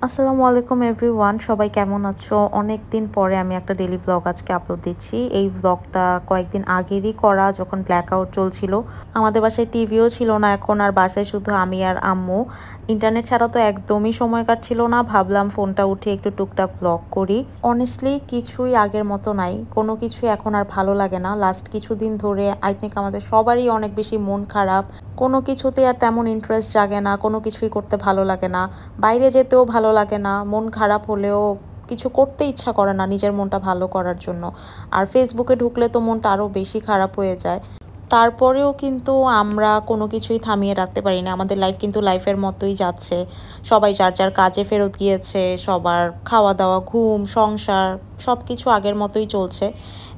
আসসালামু আলাইকুম এভরিওয়ান, সবাই কেমন আছো? অনেক দিন পরে আমি একটা ডেইলি ব্লগ আজকে আপলোড দিচ্ছি। এই ব্লগটা কয়েকদিন আগেরই করা, যখন ব্ল্যাকআউট চলছিল। আমাদের বাসায় টিভিও ছিল না এখন, আর বাসায় শুধু আমি আর আম্মু। ইন্টারনেট ছাড়া তো একদমই সময় কাটছিল না। ভাবলাম ফোনটা উঠে একটু টুকটাক ব্লগ করি। অনেস্টলি কিছুই আগের মতো নাই, কোনো কিছুই এখন আর ভালো লাগে না। লাস্ট কিছুদিন ধরে আই থিঙ্ক আমাদের সবারই অনেক বেশি মন খারাপ। কোনো কিছুতে আর তেমন ইন্টারেস্ট জাগে না, কোনো কিছুই করতে ভালো লাগে না, বাইরে যেতেও ভালো লাগে না। মন খারাপ হলেও কিছু করতে ইচ্ছা করে না নিজের মনটা ভালো করার জন্য। আর ফেসবুকে ঢুকলে তো মনটা আরও বেশি খারাপ হয়ে যায়। তারপরেও কিন্তু আমরা কোনো কিছুই থামিয়ে রাখতে পারি না। আমাদের লাইফ কিন্তু লাইফের মতোই যাচ্ছে। সবাই যার যার কাজে ফেরত গিয়েছে, সবার খাওয়া দাওয়া, ঘুম, সংসার সব কিছু আগের মতোই চলছে।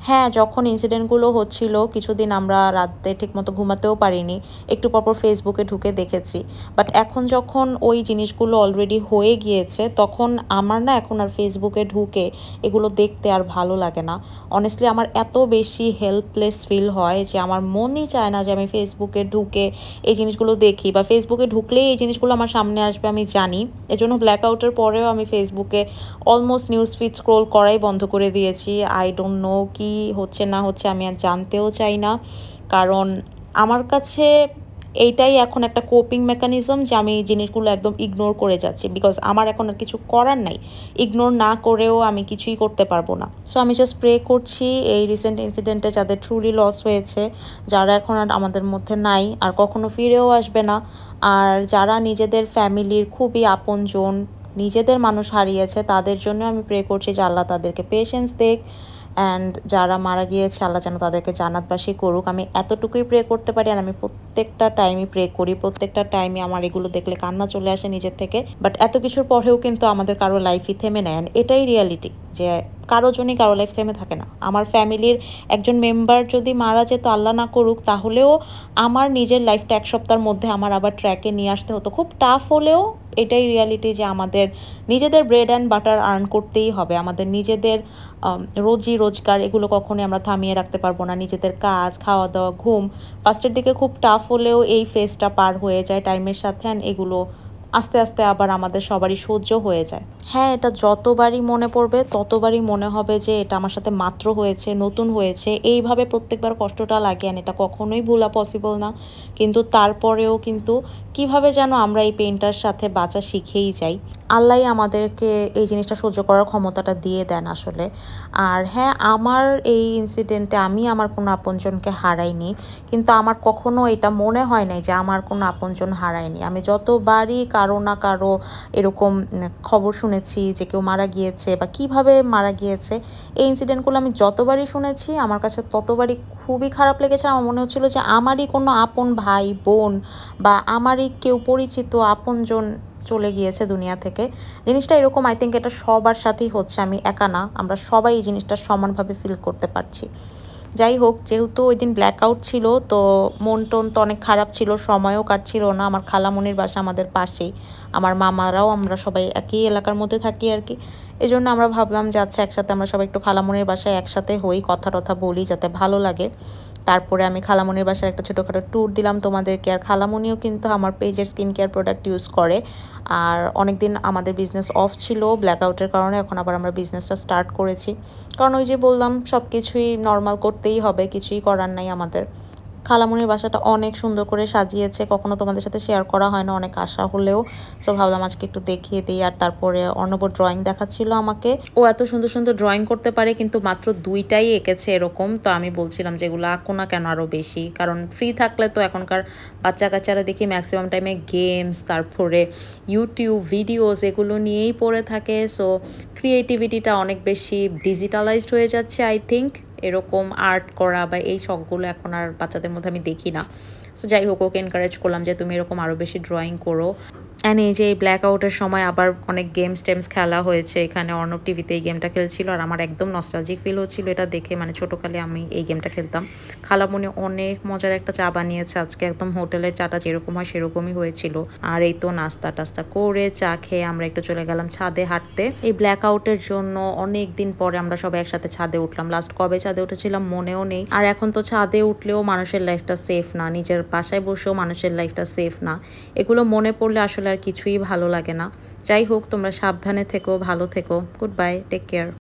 হ্যাঁ, যখন ইনসিডেন্টগুলো হচ্ছিল কিছুদিন আমরা রাতে ঠিকমতো ঘুমাতেও পারিনি, একটু পরপর ফেসবুকে ঢুকে দেখেছি। বাট এখন যখন ওই জিনিসগুলো অলরেডি হয়ে গিয়েছে, তখন আমার না এখন আর ফেসবুকে ঢুকে এগুলো দেখতে আর ভালো লাগে না। অনেস্টলি আমার এত বেশি হেল্পলেস ফিল হয় যে আমার মনই চায় না যে আমি ফেসবুকে ঢুকে এই জিনিসগুলো দেখি, বা ফেসবুকে ঢুকলেই এই জিনিসগুলো আমার সামনে আসবে আমি জানি। এজন্য ব্ল্যাকআউটের পরেও আমি ফেসবুকে অলমোস্ট নিউজ ফিড স্ক্রোল করাই বন্ধ করে দিয়েছি। আই ডোন্ট নো কি হচ্ছে না হচ্ছে, আমি আর জানতেও চাই না। কারণ আমার কাছে এইটাই এখন একটা কোপিং মেকানিজম যে আমি এই জিনিসগুলো একদম ইগনোর করে যাচ্ছি, বিকজ আমার এখন আর কিছু করার নাই। ইগনোর না করেও আমি কিছুই করতে পারবো না। সো আমি জাস্ট প্রে করছি এই রিসেন্ট ইনসিডেন্টে যাদের ট্রুলি লস হয়েছে, যারা এখন আর আমাদের মধ্যে নাই আর কখনো ফিরেও আসবে না, আর যারা নিজেদের ফ্যামিলির খুবই আপনজন, নিজেদের মানুষ হারিয়েছে, তাদের জন্য আমি প্রে করছি যে আল্লাহ তাদেরকে পেশেন্স দেখ। অ্যান্ড যারা মারা গিয়েছে আল্লাহ যেন তাদেরকে জান্নাতবাসী করুক, আমি এতটুকুই প্রে করতে পারি। আর আমি প্রত্যেকটা টাইমই প্রে করি, প্রত্যেকটা টাইমে আমার এগুলো দেখলে কান্না চলে আসে নিজের থেকে। বাট এত কিছুর পরেও কিন্তু আমাদের কারো লাইফই থেমে নেন, এটাই রিয়ালিটি যে কারো জন্যই কারো লাইফ থেমে থাকে না। আমার ফ্যামিলির একজন মেম্বার যদি মারা যেত, আল্লাহ না করুক, তাহলেও আমার নিজের লাইফটা এক সপ্তাহের মধ্যে আমার আবার ট্র্যাকে নিয়ে আসতে হতো। খুব টাফ হলেও এটাই রিয়ালিটি যে আমাদের নিজেদের ব্রেড অ্যান্ড বাটার আর্ন করতেই হবে। আমাদের নিজেদের রোজি রোজগার এগুলো কখনোই আমরা থামিয়ে রাখতে পারবো না। নিজেদের কাজ, খাওয়া দাওয়া, ঘুম ফার্স্টের দিকে খুব টাফ হলেও এই ফেজটা পার হয়ে যায় টাইমের সাথে, অ্যান্ড এগুলো আস্তে আস্তে আবার আমাদের সবারই সহ্য হয়ে যায়। হ্যাঁ, এটা যতবারই মনে পড়বে ততবারই মনে হবে যে এটা আমার সাথে মাত্র হয়েছে, নতুন হয়েছে। এইভাবে প্রত্যেকবার কষ্টটা লাগে, আর এটা কখনোই ভোলা পসিবল না। কিন্তু তারপরেও কিন্তু কিভাবে যেন আমরা এই পেইনটার সাথে বাঁচা শিখেই যাই। আল্লাহ আমাদেরকে এই জিনিসটা সহ্য করার ক্ষমতাটা দিয়ে দেন আসলে। আর হ্যাঁ, আমার এই ইনসিডেন্টে আমি আমার কোনো আপনজনকে হারাইনি, কিন্তু আমার কখনো এটা মনে হয় নাই যে আমার কোনো আপনজন হারায়নি। আমি যতবারই কারো না কারো এরকম খবর শুনেছি যে কেউ মারা গিয়েছে বা কিভাবে মারা গিয়েছে, এই ইনসিডেন্টগুলো আমি যতবারই শুনেছি আমার কাছে ততবারই খুবই খারাপ লেগেছে। আমার মনে হচ্ছিল যে আমারই কোনো আপন ভাই বোন বা আমারই কেউ পরিচিত আপনজন চলে গিয়েছে দুনিয়া থেকে। জিনিসটা এরকম, আই থিঙ্ক এটা সবার সাথেই হচ্ছে, আমি একা না, আমরা সবাই এই জিনিসটা সমানভাবে ফিল করতে পারছি। যাই হোক, যেহেতু ওই দিন ব্ল্যাকআউট ছিল তো মন টন তো অনেক খারাপ ছিল, সময়ও কাটছিল না। আমার খালামণির বাসা আমাদের পাশেই, আমার মামারাও, আমরা সবাই একই এলাকার মধ্যে থাকি আর কি। এই জন্য আমরা ভাবলাম যে আচ্ছা একসাথে আমরা সবাই একটু খালামণির বাসায় একসাথে হই, কথা টথা বলি যাতে ভালো লাগে। তারপরে আমি খালামণির বাসার একটা ছোটোখাটো ট্যুর দিলাম তোমাদেরকে। আর খালামণিও কিন্তু আমার পেজের স্কিন কেয়ার প্রোডাক্ট ইউজ করে। আর অনেকদিন আমাদের বিজনেস অফ ছিল ব্ল্যাকআউটের কারণে, এখন আবার আমরা বিজনেসটা স্টার্ট করেছি। কারণ ওই যে বললাম সব কিছুই নর্মাল করতেই হবে, কিছুই করার নাই আমাদের। খালামণির বাসাটা অনেক সুন্দর করে সাজিয়েছে, কখনো তোমাদের সাথে শেয়ার করা হয় না, অনেক আশা হলেও। সো ভাবলাম আজকে একটু দেখিয়ে দিই। আর তারপরে অর্ণব ড্রয়িং দেখাচ্ছিল আমাকে, ও এত সুন্দর সুন্দর ড্রয়িং করতে পারে কিন্তু মাত্র দুইটাই এঁকেছে এরকম। তো আমি বলছিলাম যে এগুলো আঁকো না কেন আরও বেশি, কারণ ফ্রি থাকলে তো এখনকার বাচ্চা কাচ্চারা দেখি ম্যাক্সিমাম টাইমে গেমস, তারপরে ইউটিউব ভিডিওস এগুলো নিয়েই পড়ে থাকে। সো ক্রিয়েটিভিটিটা অনেক বেশি ডিজিটালাইজড হয়ে যাচ্ছে আই থিঙ্ক। এরকম আর্ট করা বা এই শখগুলো এখন আর বাচ্চাদের মধ্যে আমি দেখি না। সো যাই হোক, ওকে এনকারেজ করলাম যে তুমি এরকম আরও বেশি ড্রয়িং করো। অ্যান্ড এই যে এই ব্ল্যাকআউটের সময় আবার অনেক গেমস টেমস খেলা হয়েছে এখানে। অর্ণব টিভিতে এই গেমটা খেলছিল আর আমার একদম নস্টালজিক ফিল হচ্ছিল এটা দেখে, মানে ছোটোকালে আমি এই গেমটা খেলতাম। খালামণি অনেক মজার একটা চা বানিয়েছে আজকে, একদম হোটেলের চাটা যেরকম হয় সেরকমই হয়েছিল। আর এই তো নাস্তা টাস্তা করে চা খেয়ে আমরা একটু চলে গেলাম ছাদে হাঁটতে। এই ব্ল্যাকআউটের জন্য অনেক দিন পরে আমরা সবাই একসাথে ছাদে উঠলাম। লাস্ট কবে ছাদে উঠেছিলাম মনেও নেই। আর এখন তো ছাদে উঠলেও মানুষের লাইফটা সেফ না, নিজের বাসায় বসেও মানুষের লাইফটা সেফ না। এগুলো মনে পড়লে আসলে আর কিছুই ভালো লাগে না। যাই হোক, তোমরা সাবধানে থেকো, ভালো থেকো। Goodbye, take care.